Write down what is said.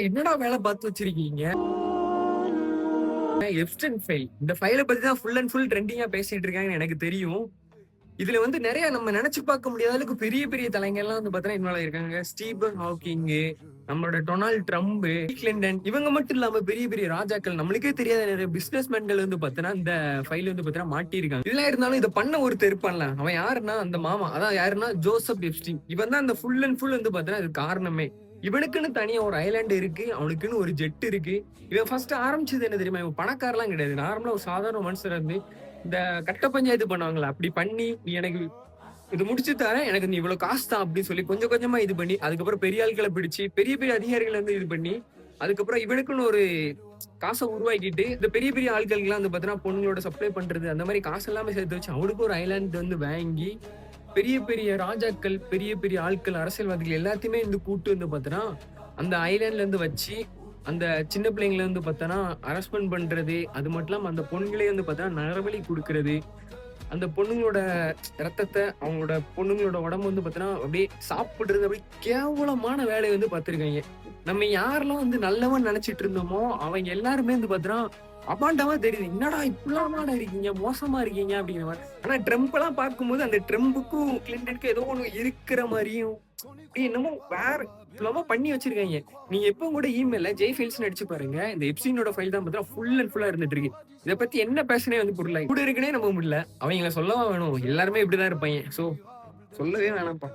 என்னடா வேலை பார்த்து வச்சிருக்கீங்க? எப்ஸ்டன் ஃபைல். இந்த ஃபைல பத்தி தான் ஃபுல் அண்ட் ஃபுல் ட்ரெண்டிங்கா பேசிட்டு இருக்காங்கன்னு எனக்கு தெரியும். இதுல வந்து நெறைய நம்ம நெனச்சு பார்க்க முடியாத அளவுக்கு பெரிய பெரிய தலைங்கள்லாம் வந்து பார்த்தீங்கன்னா இன்வால்வ் ஆயிருக்காங்க. ஸ்டீபன் ஹாக்கிங்கு, நம்மளோட டொனால்ட் ட்ரம்ப், கிளின்டன் இவங்க மட்டும் இல்லாம பெரிய பெரிய ராஜாக்கள் நம்மளுக்கே தெரியாத நிறைய பிசினஸ் மேன்கள் வந்து பார்த்தீங்கன்னா இந்த ஃபைல் வந்து பார்த்தீங்கன்னா மாட்டியிருக்காங்க. இதெல்லாம் இருந்தாலும் இத பண்ண ஒருத்தன் இருப்பான்ல. அவன் யாருன்னா அந்த மாமா. அதான் யாருன்னா ஜோசப் எப்ஸ்டீன். இவன் தான் அந்த ஃபுல் அண்ட் ஃபுல் வந்து பார்த்தீங்கன்னா இதுக்கு காரணமே. இவனுக்குன்னு தனியா ஒரு ஐலாண்ட் இருக்கு. அவனுக்குன்னு ஒரு ஜெட் இருக்கு. இவன் ஃபர்ஸ்ட் ஆரம்பிச்சது என்ன தெரியுமா? இவன் பணக்காரன்லாம் கிடையாது. நார்மலா ஒரு சாதாரண மனுஷனா இருந்து இந்த கட்ட பஞ்சாயத்து பண்ணுவாங்கல்ல, அப்படி பண்ணி நீ எனக்கு இது முடிச்சு தரேன். எனக்கு நீ இவ்வளவு காசு தான் அப்படின்னு சொல்லி கொஞ்சம் கொஞ்சமா இது பண்ணி, அதுக்கப்புறம் பெரிய ஆட்கள பிடிச்சு, பெரிய பெரிய அதிகாரிகள வந்து இது பண்ணி, அதுக்கப்புறம் இவனுக்குன்னு ஒரு காச உருவாக்கிட்டு, இந்த பெரிய பெரிய ஆட்களுக்கெல்லாம் வந்து பார்த்தீங்கன்னா, பொண்ணுங்களோட சப்ளை பண்றது, அந்த மாரி காசு எல்லாமே சேர்த்து வச்சு, அவனுக்கு ஒரு ஐலாண்ட் வந்து வாங்கி, பெரிய பெரிய ராஜாக்கள், பெரிய பெரிய ஆட்கள், அரசியல்வாதிகள் எல்லாத்தையுமே வந்து கூட்டு வந்து பார்த்தீங்கன்னா, அந்த ஐலாண்ட்ல இருந்து வச்சு, அந்த சின்ன பிள்ளைங்கள வந்து பார்த்தோன்னா, ஹராஸ்மென்ட் பண்றது, அது மட்டும் இல்லாம அந்த பொண்ணுங்களே வந்து பார்த்தோன்னா, நரபலி குடுக்குறது. அந்த பொண்ணுங்களோட ரத்தத்த, அவங்களோட பொண்ணுங்களோட உடம்பு வந்து பார்த்தீங்கன்னா, அப்படியே சாப்பிடுறது, அப்படியே கேவலமான வேலைய வந்து பார்த்துருக்காய்ங்க. நம்ம யாரெல்லாம் வந்து நல்லவன்னு நெனச்சுட்டு இருந்தோமோ, அவங்க எல்லாருமே வந்து பார்த்தீங்கன்னா, அபாண்டமா தெரியுது. "என்னடா இப்படிலாமாடா இருக்கீங்க? மோசமா இருக்கீங்க." அப்படிங்கிற மாரி. ஆனா ட்ரம்ப்லாம் பார்க்கும்போது, அந்த ட்ரம்புக்கும், கிளின்டனுக்கும் ஏதோ ஒண்ணு இருக்கிற மாரியும், அப்படியே என்னமோ வேற என்னமோ பண்ணி வச்சிருக்காய்ங்க. நீங்க எப்பவும் கூட இமெயில்ல ஃபைல்ஸ்ன்னு அடிச்சு பாருங்க. இந்த எப்ஸ்டீனோட ஃபைல் தான் பார்த்தீங்கன்னா, ஃபுல் அண்ட் ஃபுல்லா இருந்துட்டு இருக்கு. இத பத்தி என்ன பேசுனே வந்து புரியல. இப்படி இருக்குன்னே நம்ப முடியல. அவைங்கள சொல்லவா வேணும்? எல்லாருமே இப்படிதான் இருப்பாய்ங்க. சொல்லவே வேணாம்ப்பா.